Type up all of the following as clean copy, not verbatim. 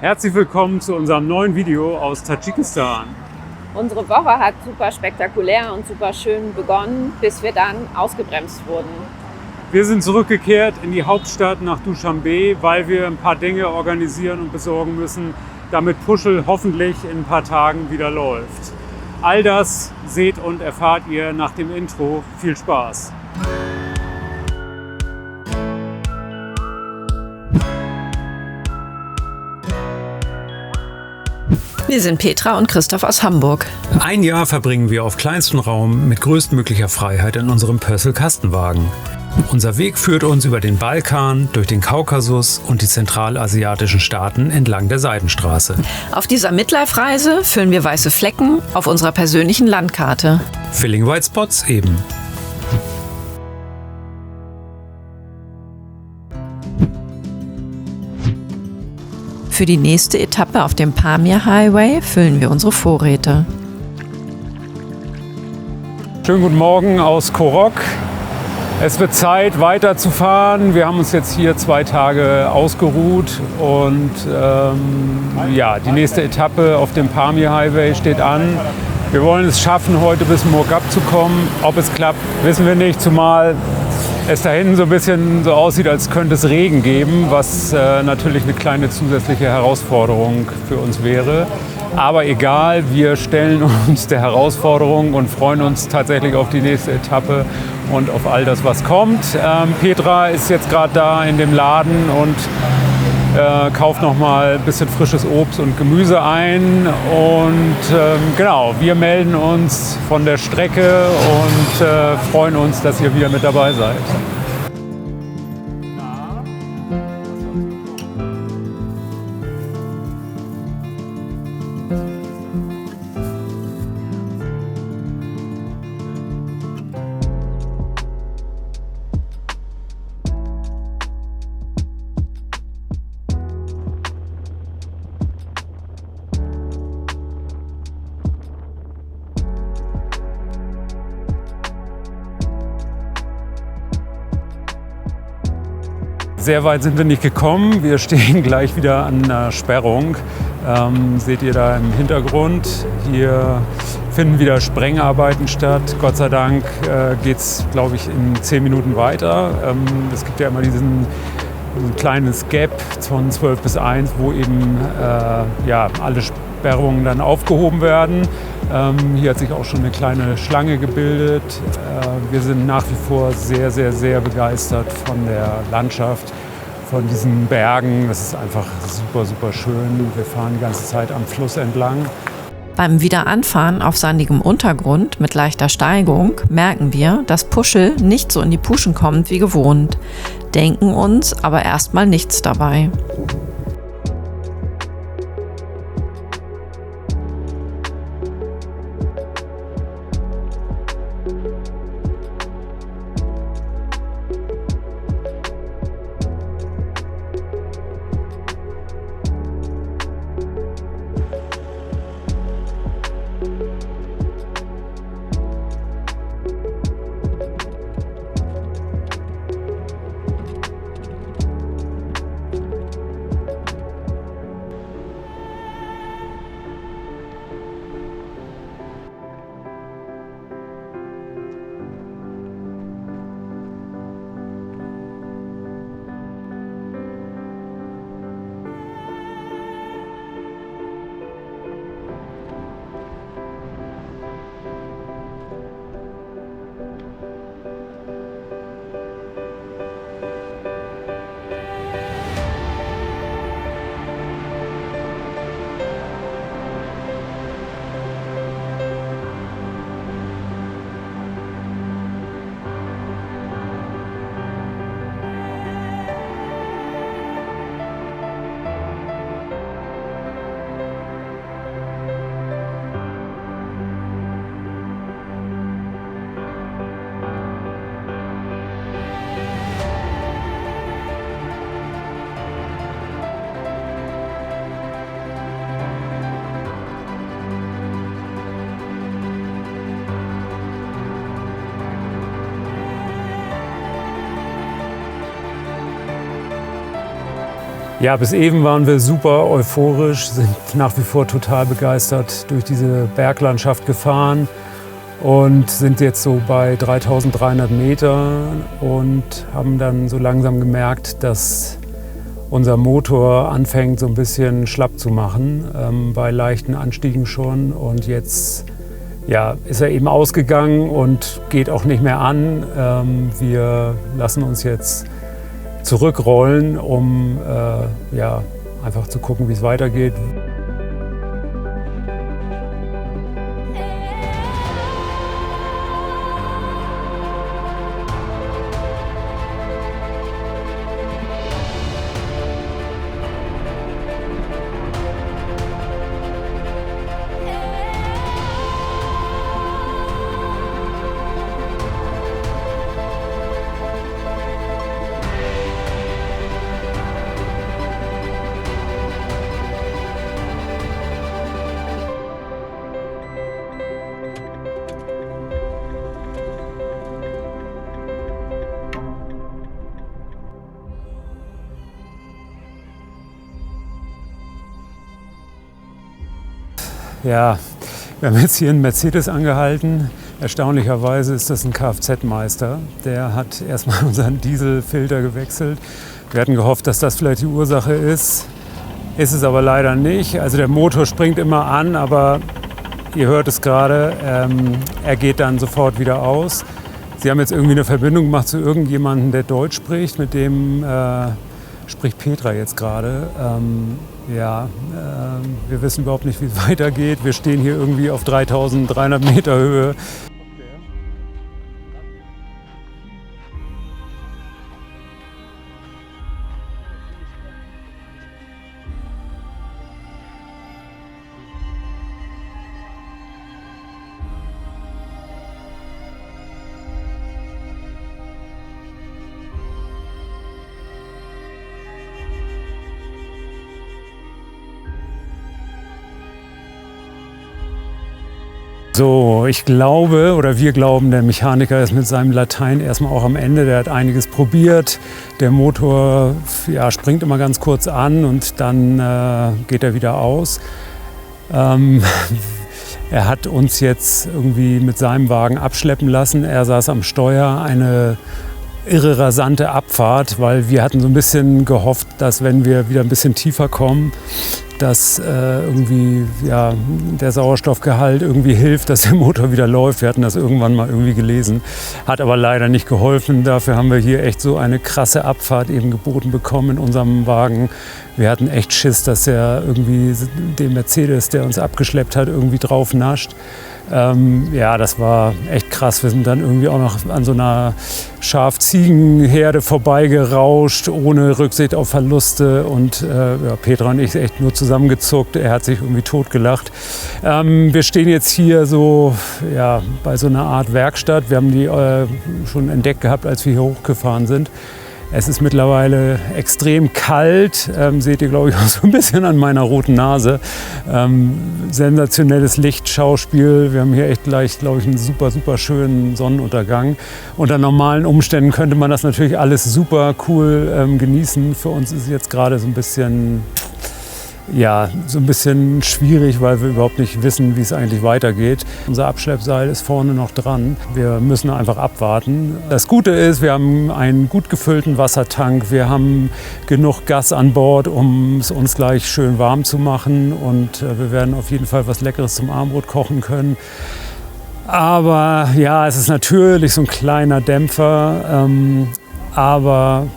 Herzlich willkommen zu unserem neuen Video aus Tadschikistan. Unsere Woche hat super spektakulär und super schön begonnen, bis wir dann ausgebremst wurden. Wir sind zurückgekehrt in die Hauptstadt nach Duschanbe, weil wir ein paar Dinge organisieren und besorgen müssen, damit Puschel hoffentlich in ein paar Tagen wieder läuft. All das seht und erfahrt ihr nach dem Intro. Viel Spaß! Wir sind Petra und Christoph aus Hamburg. Ein Jahr verbringen wir auf kleinstem Raum mit größtmöglicher Freiheit in unserem Pössl-Kastenwagen. Unser Weg führt uns über den Balkan, durch den Kaukasus und die zentralasiatischen Staaten entlang der Seidenstraße. Auf dieser Midlife-Reise füllen wir weiße Flecken auf unserer persönlichen Landkarte. Filling White Spots eben. Für die nächste Etappe auf dem Pamir Highway füllen wir unsere Vorräte. Schönen guten Morgen aus Korok. Es wird Zeit, weiterzufahren. Wir haben uns jetzt hier 2 Tage ausgeruht und die nächste Etappe auf dem Pamir Highway steht an. Wir wollen es schaffen, heute bis Murghab zu kommen. Ob es klappt, wissen wir nicht, zumal es da hinten so ein bisschen so aussieht, als könnte es Regen geben, was natürlich eine kleine zusätzliche Herausforderung für uns wäre. Aber egal, wir stellen uns der Herausforderung und freuen uns tatsächlich auf die nächste Etappe und auf all das, was kommt. Petra ist jetzt gerade da in dem Laden und kauft noch mal ein bisschen frisches Obst und Gemüse ein. Und wir melden uns von der Strecke und freuen uns, dass ihr wieder mit dabei seid. Sehr weit sind wir nicht gekommen. Wir stehen gleich wieder an einer Sperrung. Seht ihr da im Hintergrund. Hier finden wieder Sprengarbeiten statt. Gott sei Dank geht es, glaube ich, in 10 Minuten weiter. Es gibt ja immer diesen kleines Gap von 12 bis 1, wo eben alle Sperrungen dann aufgehoben werden. Hier hat sich auch schon eine kleine Schlange gebildet. Wir sind nach wie vor sehr, sehr, sehr begeistert von der Landschaft, von diesen Bergen. Das ist einfach super, super schön. Wir fahren die ganze Zeit am Fluss entlang. Beim Wiederanfahren auf sandigem Untergrund mit leichter Steigung merken wir, dass Puschel nicht so in die Puschen kommt wie gewohnt, denken uns aber erstmal nichts dabei. Ja, bis eben waren wir super euphorisch, sind nach wie vor total begeistert durch diese Berglandschaft gefahren und sind jetzt so bei 3300 Metern und haben dann so langsam gemerkt, dass unser Motor anfängt so ein bisschen schlapp zu machen, bei leichten Anstiegen schon. Und jetzt ist er eben ausgegangen und geht auch nicht mehr an. Wir lassen uns jetzt zurückrollen, um einfach zu gucken, wie es weitergeht. Ja, wir haben jetzt hier einen Mercedes angehalten. Erstaunlicherweise ist das ein Kfz-Meister. Der hat erstmal unseren Dieselfilter gewechselt. Wir hatten gehofft, dass das vielleicht die Ursache ist. Ist es aber leider nicht. Also der Motor springt immer an, aber ihr hört es gerade, er geht dann sofort wieder aus. Sie haben jetzt irgendwie eine Verbindung gemacht zu irgendjemandem, der Deutsch spricht. Mit dem spricht Petra jetzt gerade. Wir wissen überhaupt nicht, wie es weitergeht. Wir stehen hier irgendwie auf 3300 Meter Höhe. So, ich glaube oder wir glauben, der Mechaniker ist mit seinem Latein erstmal auch am Ende. Der hat einiges probiert. Der Motor springt immer ganz kurz an und dann geht er wieder aus. Er hat uns jetzt irgendwie mit seinem Wagen abschleppen lassen. Er saß am Steuer, eine irre rasante Abfahrt, weil wir hatten so ein bisschen gehofft, dass wenn wir wieder ein bisschen tiefer kommen, dass der Sauerstoffgehalt irgendwie hilft, dass der Motor wieder läuft. Wir hatten das irgendwann mal irgendwie gelesen, hat aber leider nicht geholfen. Dafür haben wir hier echt so eine krasse Abfahrt eben geboten bekommen in unserem Wagen. Wir hatten echt Schiss, dass er irgendwie den Mercedes, der uns abgeschleppt hat, irgendwie drauf nascht. Das war echt krass. Wir sind dann irgendwie auch noch an so einer Schaf-Ziegen-Herde vorbeigerauscht, ohne Rücksicht auf Verluste. Und Petra und ich echt nur zusammengezuckt. Er hat sich irgendwie totgelacht. Wir stehen jetzt hier so bei so einer Art Werkstatt. Wir haben die schon entdeckt gehabt, als wir hier hochgefahren sind. Es ist mittlerweile extrem kalt, seht ihr, glaube ich, auch so ein bisschen an meiner roten Nase. Sensationelles Lichtschauspiel. Wir haben hier echt gleich, glaube ich, einen super, super schönen Sonnenuntergang. Unter normalen Umständen könnte man das natürlich alles super cool genießen. Für uns ist es jetzt gerade so ein bisschen schwierig, weil wir überhaupt nicht wissen, wie es eigentlich weitergeht. Unser Abschleppseil ist vorne noch dran. Wir müssen einfach abwarten. Das Gute ist, wir haben einen gut gefüllten Wassertank. Wir haben genug Gas an Bord, um es uns gleich schön warm zu machen. Und wir werden auf jeden Fall was Leckeres zum Abendbrot kochen können. Aber es ist natürlich so ein kleiner Dämpfer. Aber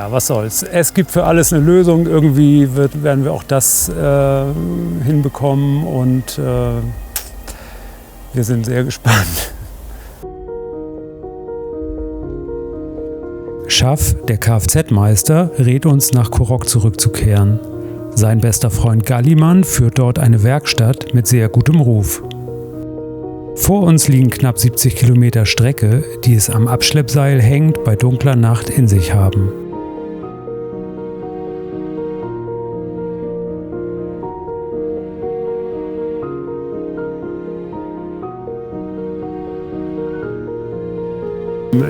was soll's. Es gibt für alles eine Lösung. Irgendwie werden wir auch das hinbekommen und wir sind sehr gespannt. Schaff, der Kfz-Meister, rät uns, nach Korok zurückzukehren. Sein bester Freund Galliman führt dort eine Werkstatt mit sehr gutem Ruf. Vor uns liegen knapp 70 Kilometer Strecke, die es am Abschleppseil hängend bei dunkler Nacht in sich haben.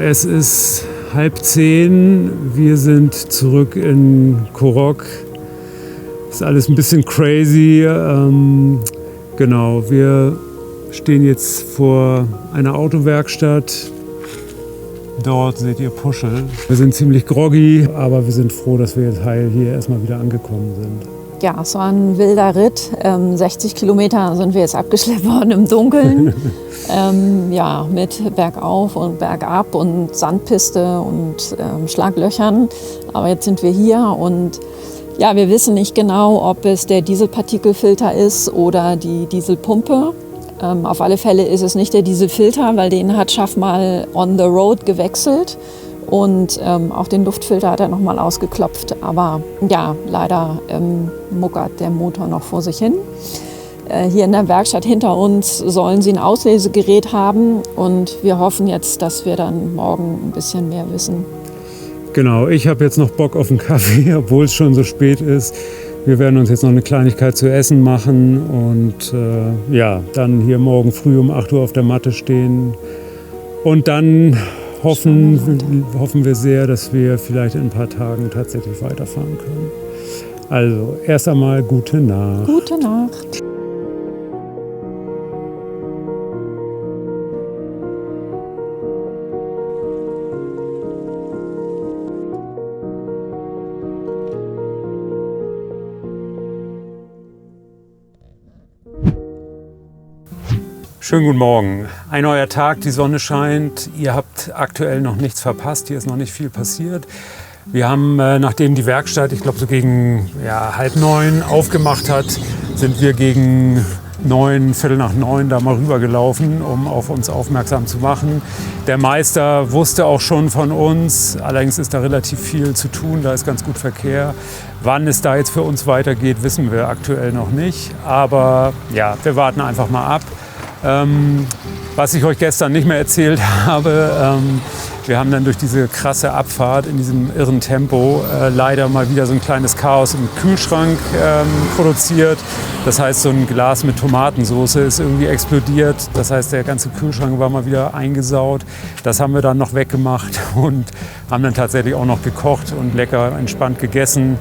Es ist 9:30, wir sind zurück in Korok. ist alles ein bisschen crazy. Genau, wir stehen jetzt vor einer Autowerkstatt. Dort seht ihr Puschel. Wir sind ziemlich groggy, aber wir sind froh, dass wir jetzt heil hier erstmal wieder angekommen sind. Ja, es war ein wilder Ritt. 60 Kilometer sind wir jetzt abgeschleppt worden im Dunkeln. Ja, mit bergauf und bergab und Sandpiste und Schlaglöchern. Aber jetzt sind wir hier und ja, wir wissen nicht genau, ob es der Dieselpartikelfilter ist oder die Dieselpumpe. Auf alle Fälle ist es nicht der Dieselfilter, weil den hat Schaff mal on the road gewechselt. Und auch den Luftfilter hat er noch mal ausgeklopft. Aber ja, leider muckert der Motor noch vor sich hin. Hier in der Werkstatt hinter uns sollen sie ein Auslesegerät haben. Und wir hoffen jetzt, dass wir dann morgen ein bisschen mehr wissen. Genau, ich habe jetzt noch Bock auf einen Kaffee, obwohl es schon so spät ist. Wir werden uns jetzt noch eine Kleinigkeit zu essen machen und ja, dann hier morgen früh um 8 Uhr auf der Matte stehen. Und dann hoffen wir sehr, dass wir vielleicht in ein paar Tagen tatsächlich weiterfahren können. Also erst einmal gute Nacht. Gute Nacht. Schönen guten Morgen. Ein neuer Tag, die Sonne scheint. Ihr habt aktuell noch nichts verpasst, hier ist noch nicht viel passiert. Wir haben, nachdem die Werkstatt, ich glaube so gegen 8:30 aufgemacht hat, sind wir gegen 9, Viertel nach 9 da mal rübergelaufen, um auf uns aufmerksam zu machen. Der Meister wusste auch schon von uns, allerdings ist da relativ viel zu tun, da ist ganz gut Verkehr. Wann es da jetzt für uns weitergeht, wissen wir aktuell noch nicht. Aber ja, wir warten einfach mal ab. Was ich euch gestern nicht mehr erzählt habe, wir haben dann durch diese krasse Abfahrt in diesem irren Tempo leider mal wieder so ein kleines Chaos im Kühlschrank produziert. Das heißt, so ein Glas mit Tomatensauce ist irgendwie explodiert. Das heißt, der ganze Kühlschrank war mal wieder eingesaut. Das haben wir dann noch weggemacht und haben dann tatsächlich auch noch gekocht und lecker entspannt gegessen.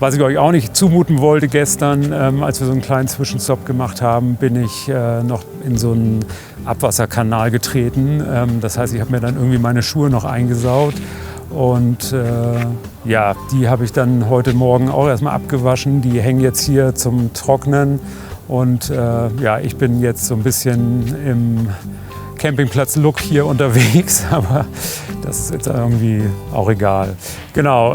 Was ich euch auch nicht zumuten wollte gestern, als wir so einen kleinen Zwischenstopp gemacht haben, bin ich noch in so einen Abwasserkanal getreten. Das heißt, ich habe mir dann irgendwie meine Schuhe noch eingesaut. Und ja, die habe ich dann heute Morgen auch erstmal abgewaschen. Die hängen jetzt hier zum Trocknen. Und ja, ich bin jetzt so ein bisschen im Campingplatz-Look hier unterwegs. Aber das ist jetzt irgendwie auch egal. Genau.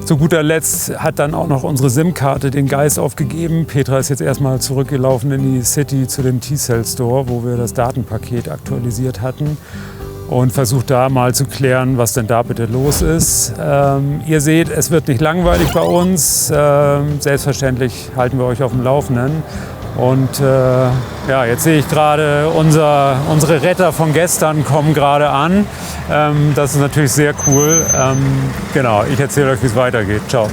Zu guter Letzt hat dann auch noch unsere SIM-Karte den Geist aufgegeben. Petra ist jetzt erstmal zurückgelaufen in die City zu dem T-Cell-Store, wo wir das Datenpaket aktualisiert hatten und versucht da mal zu klären, was denn da bitte los ist. Ihr seht, es wird nicht langweilig bei uns. Selbstverständlich halten wir euch auf dem Laufenden. Und ja, jetzt sehe ich gerade, unsere Retter von gestern kommen gerade an. Das ist natürlich sehr cool. Genau, ich erzähle euch, wie es weitergeht. Ciao.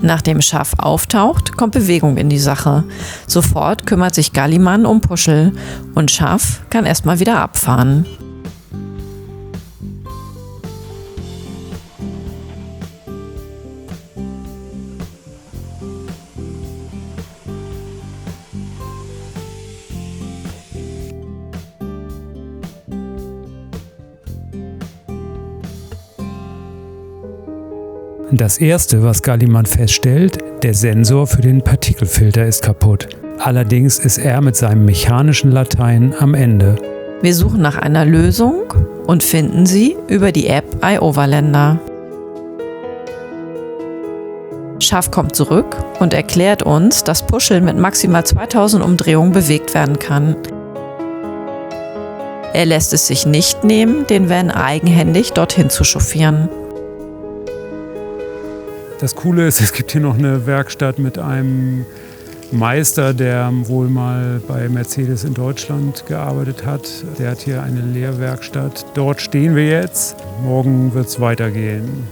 Nachdem Schaff auftaucht, kommt Bewegung in die Sache. Sofort kümmert sich Gallimann um Puschel und Schaff kann erstmal wieder abfahren. Das Erste, was Gallimann feststellt, der Sensor für den Partikelfilter ist kaputt. Allerdings ist er mit seinem mechanischen Latein am Ende. Wir suchen nach einer Lösung und finden sie über die App iOverlander. Schaff kommt zurück und erklärt uns, dass Puschel mit maximal 2000 Umdrehungen bewegt werden kann. Er lässt es sich nicht nehmen, den Van eigenhändig dorthin zu chauffieren. Das Coole ist, es gibt hier noch eine Werkstatt mit einem Meister, der wohl mal bei Mercedes in Deutschland gearbeitet hat. Der hat hier eine Lehrwerkstatt. Dort stehen wir jetzt. Morgen wird es weitergehen.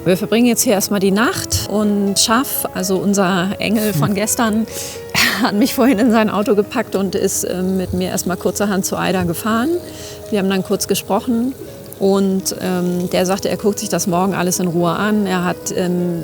Wir verbringen jetzt hier erstmal die Nacht und Schaff, also unser Engel von gestern, hat mich vorhin in sein Auto gepackt und ist mit mir erstmal kurzerhand zu Aida gefahren. Wir haben dann kurz gesprochen Und der sagte, er guckt sich das morgen alles in Ruhe an. Er hat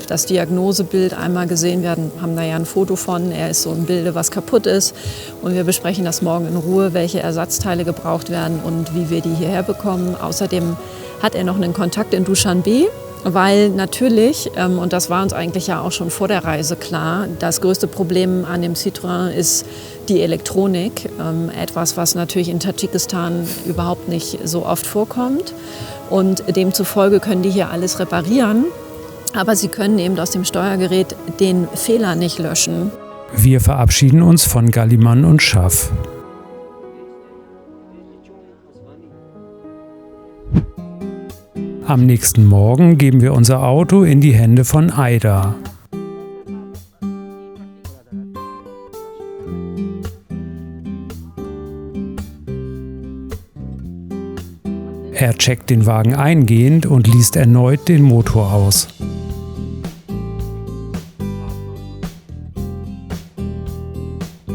das Diagnosebild einmal gesehen. Wir haben da ja ein Foto von. Er ist so im Bilde, was kaputt ist. Und wir besprechen das morgen in Ruhe, welche Ersatzteile gebraucht werden und wie wir die hierher bekommen. Außerdem hat er noch einen Kontakt in Duschanbe, weil natürlich, und das war uns eigentlich ja auch schon vor der Reise klar, das größte Problem an dem Citroën ist die Elektronik. Etwas, was natürlich in Tadschikistan überhaupt nicht so oft vorkommt. Und demzufolge können die hier alles reparieren. Aber sie können eben aus dem Steuergerät den Fehler nicht löschen. Wir verabschieden uns von Galliman und Schaff. Am nächsten Morgen geben wir unser Auto in die Hände von Aida. Er checkt den Wagen eingehend und liest erneut den Motor aus.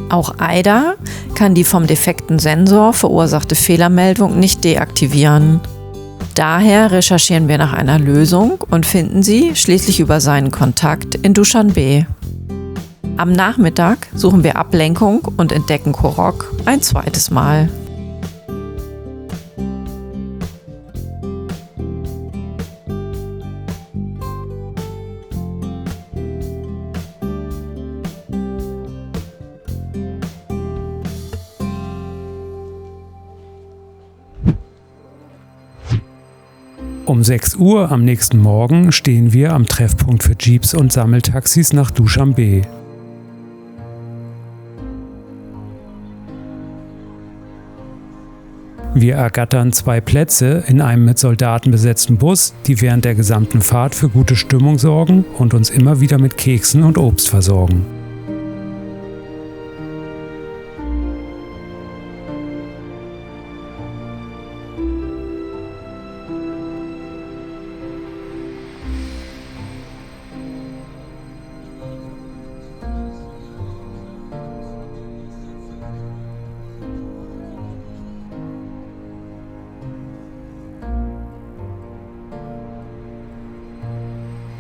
Auch Aida kann die vom defekten Sensor verursachte Fehlermeldung nicht deaktivieren. Daher recherchieren wir nach einer Lösung und finden sie schließlich über seinen Kontakt in Duschanbe. Am Nachmittag suchen wir Ablenkung und entdecken Korok ein zweites Mal. Um 6 Uhr am nächsten Morgen stehen wir am Treffpunkt für Jeeps und Sammeltaxis nach Duschanbe. Wir ergattern 2 Plätze in einem mit Soldaten besetzten Bus, die während der gesamten Fahrt für gute Stimmung sorgen und uns immer wieder mit Keksen und Obst versorgen.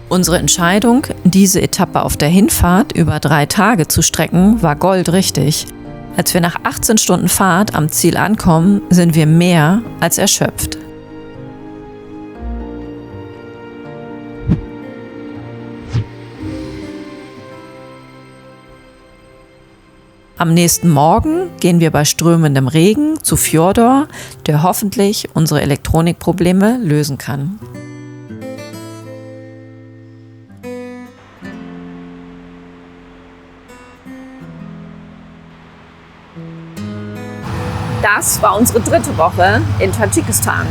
Unsere Entscheidung, diese Etappe auf der Hinfahrt über 3 Tage zu strecken, war goldrichtig. Als wir nach 18 Stunden Fahrt am Ziel ankommen, sind wir mehr als erschöpft. Am nächsten Morgen gehen wir bei strömendem Regen zu Fjodor, der hoffentlich unsere Elektronikprobleme lösen kann. Das war unsere 3. Woche in Tadschikistan.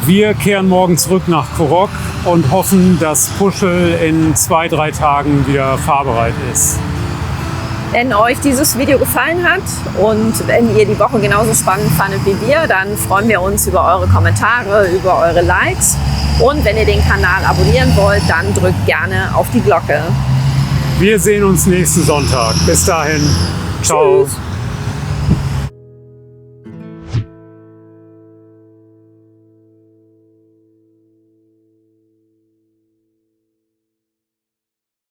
Wir kehren morgen zurück nach Korok und hoffen, dass Puschel in 2-3 Tagen wieder fahrbereit ist. Wenn euch dieses Video gefallen hat und wenn ihr die Woche genauso spannend fandet wie wir, dann freuen wir uns über eure Kommentare, über eure Likes. Und wenn ihr den Kanal abonnieren wollt, dann drückt gerne auf die Glocke. Wir sehen uns nächsten Sonntag. Bis dahin. Ciao. Tschüss.